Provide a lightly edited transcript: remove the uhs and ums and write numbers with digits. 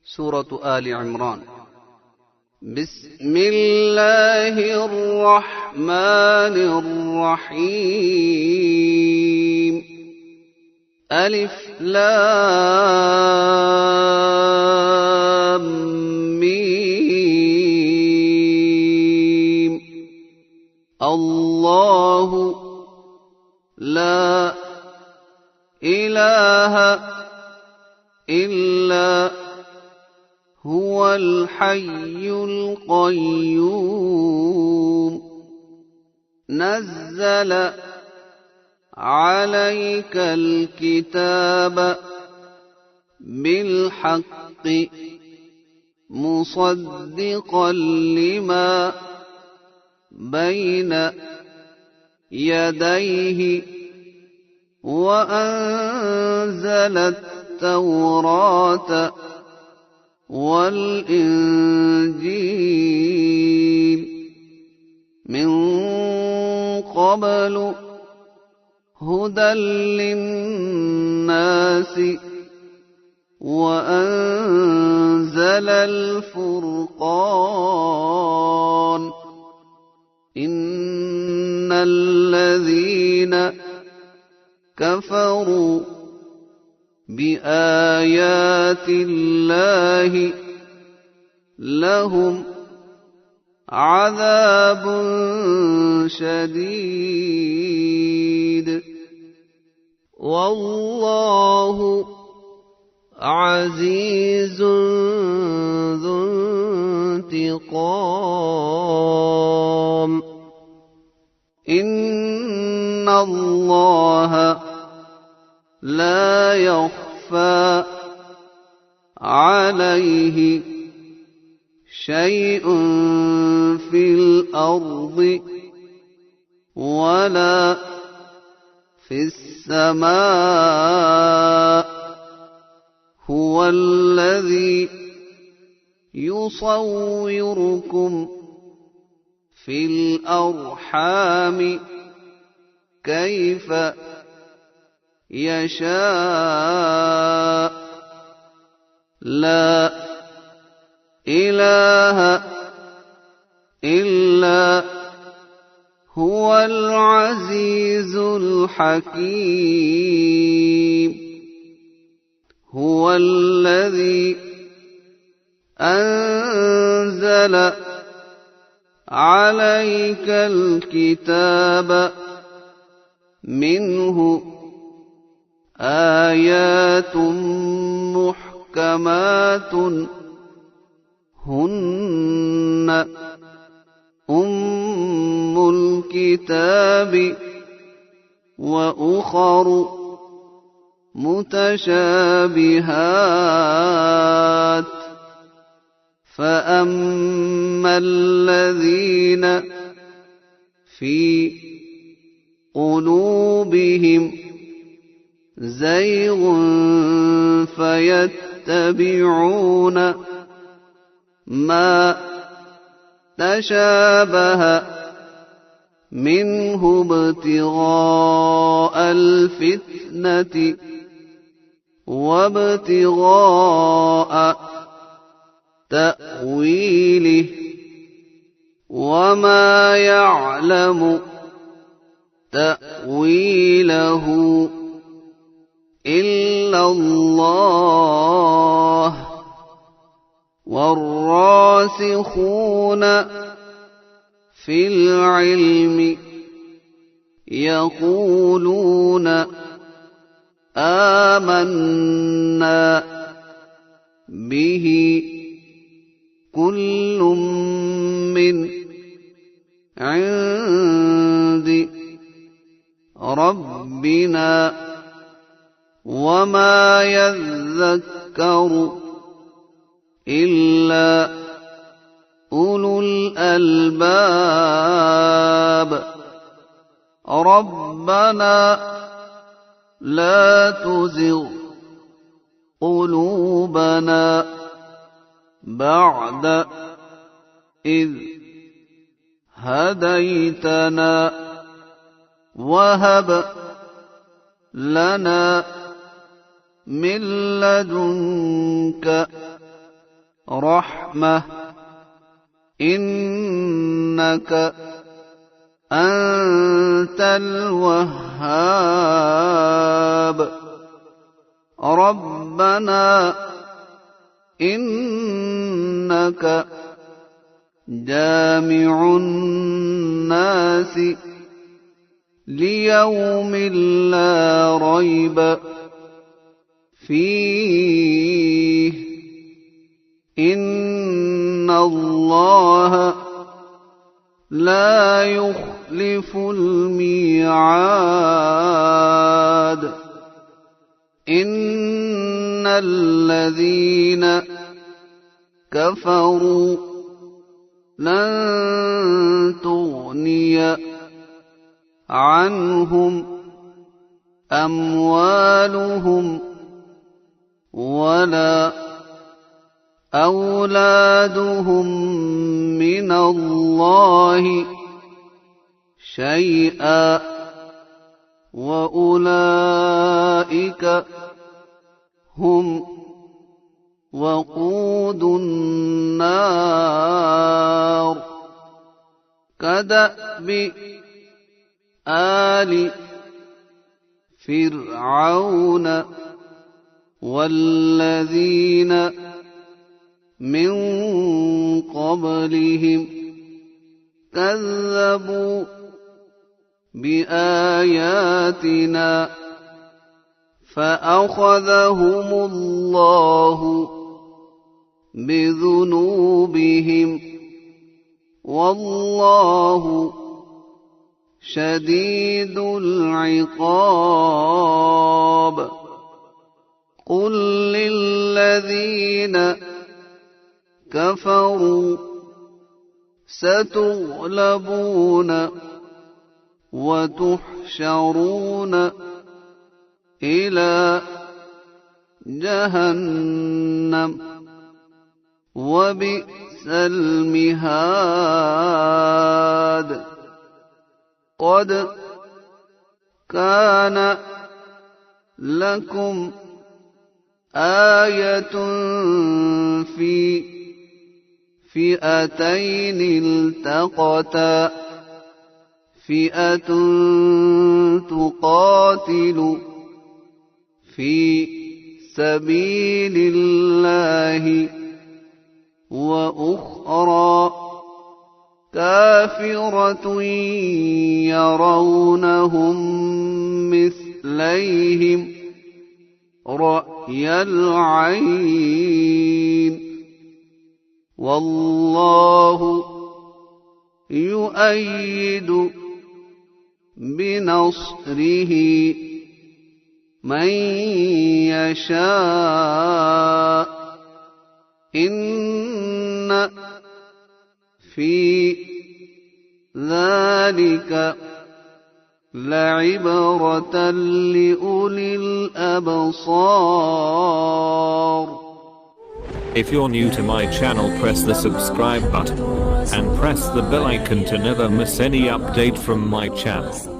سورة آل عمران. بسم الله الرحمن الرحيم. ألف لام ميم. الله لا إله إلا هو الحي القيوم. نزل عليك الكتاب بالحق مصدقا لما بين يديه وأنزل التوراة والإنجيل من قبل هدى للناس وأنزل الفرقان. إن الذين كفروا بآيات الله لهم عذاب شديد والله عزيز ذو انتقام. إن الله لا يخفى عليه شيء في الأرض ولا في السماء. هو الذي يصوركم في الأرحام كيف يشاء. لا إله إلا هو العزيز الحكيم. هو الذي أنزل عليك الكتاب منه آيات محكمات هن أم الكتاب وأخر متشابهات. فأما الذين في قلوبهم زيغ فيتبعون ما تشابه منه ابتغاء الفتنة وابتغاء تأويله وما يعلم تأويله إلا الله. والراسخون في العلم يقولون آمنا به كل من عند ربنا وما يذكر إلا أولو الألباب. ربنا لا تزغ قلوبنا بعد إذ هديتنا وهب لنا من لدنك رحمة إنك أنت الوهاب ربنا إنك جامع الناس ليوم لا ريب فيه إن الله لا يخلف الميعاد إن الذين كفروا لن تغني عنهم أموالهم ولا أولادهم من الله شيئا وأولئك هم وقود النار كدأب آل فرعون والذين من قبلهم كذبوا بآياتنا فأخذهم الله بذنوبهم والله شديد العقاب قل للذين كفروا ستغلبون وتحشرون إلى جهنم وبئس المهاد قد كان لكم آية في فئتين التقتا فئة تقاتل في سبيل الله وأخرى كافرة يرونهم مثليهم رأي العين والله يؤيد بنصره من يشاء إن في ذلك لعبرة لأولي الأبصار. If you're new to my channel, press the subscribe button and press the bell icon to never miss any update from my channel.